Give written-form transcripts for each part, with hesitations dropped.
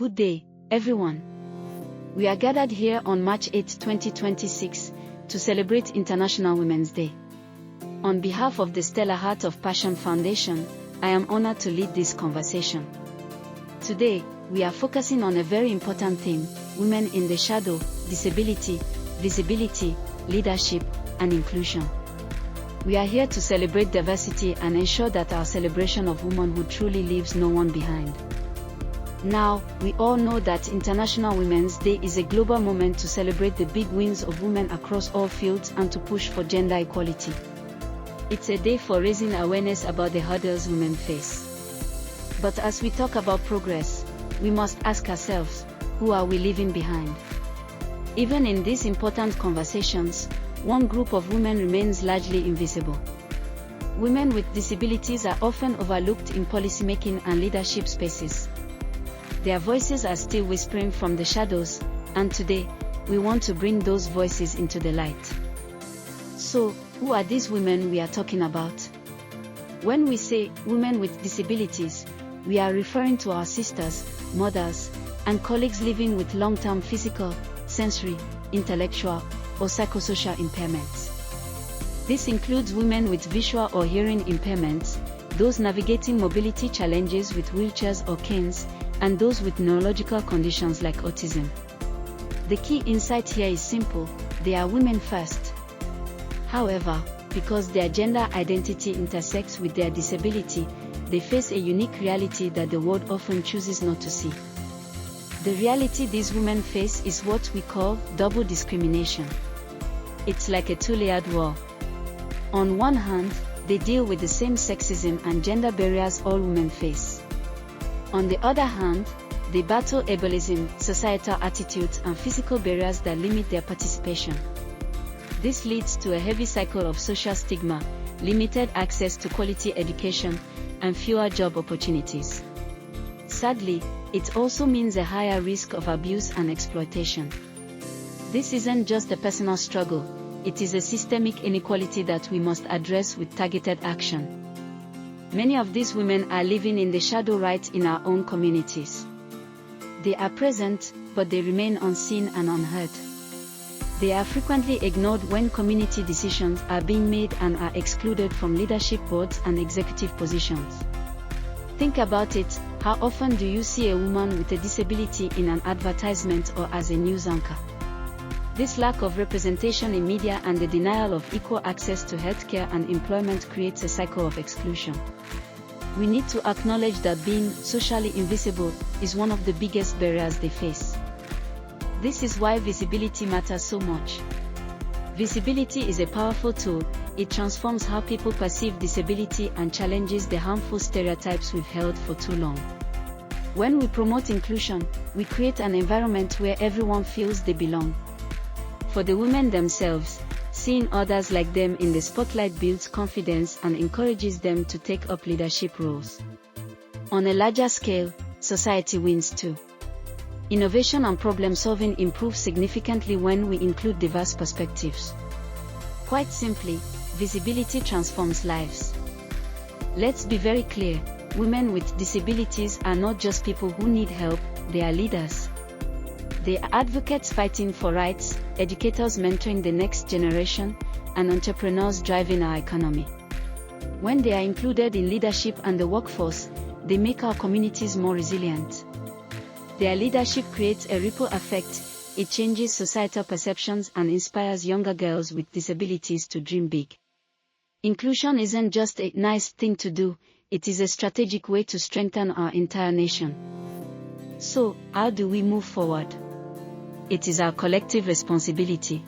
Good day, everyone. We are gathered here on March 8, 2026, to celebrate International Women's Day. On behalf of the Stellaheart of Passion Foundation, I am honored to lead this conversation. Today, we are focusing on a very important theme: women in the shadow, disability, visibility, leadership, and inclusion. We are here to celebrate diversity and ensure that our celebration of womanhood truly leaves no one behind. Now, we all know that International Women's Day is a global moment to celebrate the big wins of women across all fields and to push for gender equality. It's a day for raising awareness about the hurdles women face. But as we talk about progress, we must ask ourselves, who are we leaving behind? Even in these important conversations, one group of women remains largely invisible. Women with disabilities are often overlooked in policymaking and leadership spaces. Their voices are still whispering from the shadows, and today, we want to bring those voices into the light. So, who are these women we are talking about? When we say women with disabilities, we are referring to our sisters, mothers, and colleagues living with long-term physical, sensory, intellectual, or psychosocial impairments. This includes women with visual or hearing impairments, those navigating mobility challenges with wheelchairs or canes, and those with neurological conditions like autism. The key insight here is simple: they are women first. However, because their gender identity intersects with their disability, they face a unique reality that the world often chooses not to see. The reality these women face is what we call double discrimination. It's like a two-layered wall. On one hand, they deal with the same sexism and gender barriers all women face. On the other hand, they battle ableism, societal attitudes, and physical barriers that limit their participation. This leads to a heavy cycle of social stigma, limited access to quality education, and fewer job opportunities. Sadly, it also means a higher risk of abuse and exploitation. This isn't just a personal struggle, it is a systemic inequality that we must address with targeted action. Many of these women are living in the shadow right in our own communities. They are present, but they remain unseen and unheard. They are frequently ignored when community decisions are being made and are excluded from leadership boards and executive positions. Think about it: how often do you see a woman with a disability in an advertisement or as a news anchor? This lack of representation in media and the denial of equal access to healthcare and employment creates a cycle of exclusion. We need to acknowledge that being socially invisible is one of the biggest barriers they face. This is why visibility matters so much. Visibility is a powerful tool. It transforms how people perceive disability and challenges the harmful stereotypes we've held for too long. When we promote inclusion, we create an environment where everyone feels they belong. For the women themselves, seeing others like them in the spotlight builds confidence and encourages them to take up leadership roles. On a larger scale, society wins too. Innovation and problem-solving improve significantly when we include diverse perspectives. Quite simply, visibility transforms lives. Let's be very clear: women with disabilities are not just people who need help, they are leaders. They are advocates fighting for rights, educators mentoring the next generation, and entrepreneurs driving our economy. When they are included in leadership and the workforce, they make our communities more resilient. Their leadership creates a ripple effect. It changes societal perceptions and inspires younger girls with disabilities to dream big. Inclusion isn't just a nice thing to do, it is a strategic way to strengthen our entire nation. So, how do we move forward? It is our collective responsibility.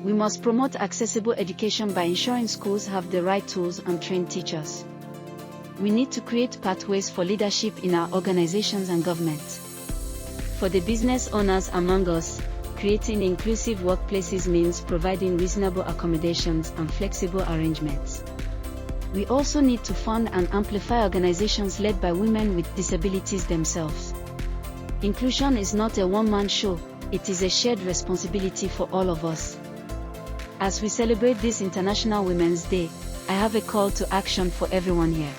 We must promote accessible education by ensuring schools have the right tools and trained teachers. We need to create pathways for leadership in our organizations and government. For the business owners among us, creating inclusive workplaces means providing reasonable accommodations and flexible arrangements. We also need to fund and amplify organizations led by women with disabilities themselves. Inclusion is not a one-man show, it is a shared responsibility for all of us. As we celebrate this International Women's Day, I have a call to action for everyone here.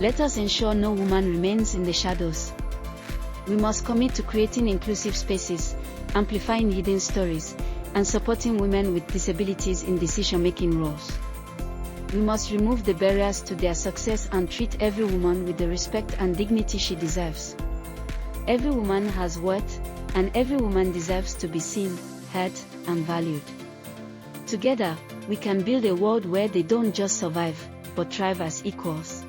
Let us ensure no woman remains in the shadows. We must commit to creating inclusive spaces, amplifying hidden stories, and supporting women with disabilities in decision-making roles. We must remove the barriers to their success and treat every woman with the respect and dignity she deserves. Every woman has worth, and every woman deserves to be seen, heard, and valued. Together, we can build a world where they don't just survive, but thrive as equals.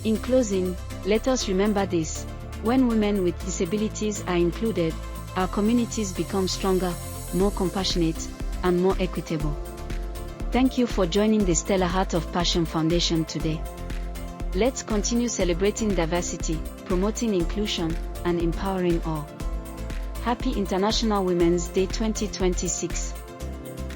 In closing, let us remember this: when women with disabilities are included, our communities become stronger, more compassionate, and more equitable. Thank you for joining the Stellaheart of Passion Foundation today. Let's continue celebrating diversity, promoting inclusion, and empowering all. Happy International Women's Day 2026.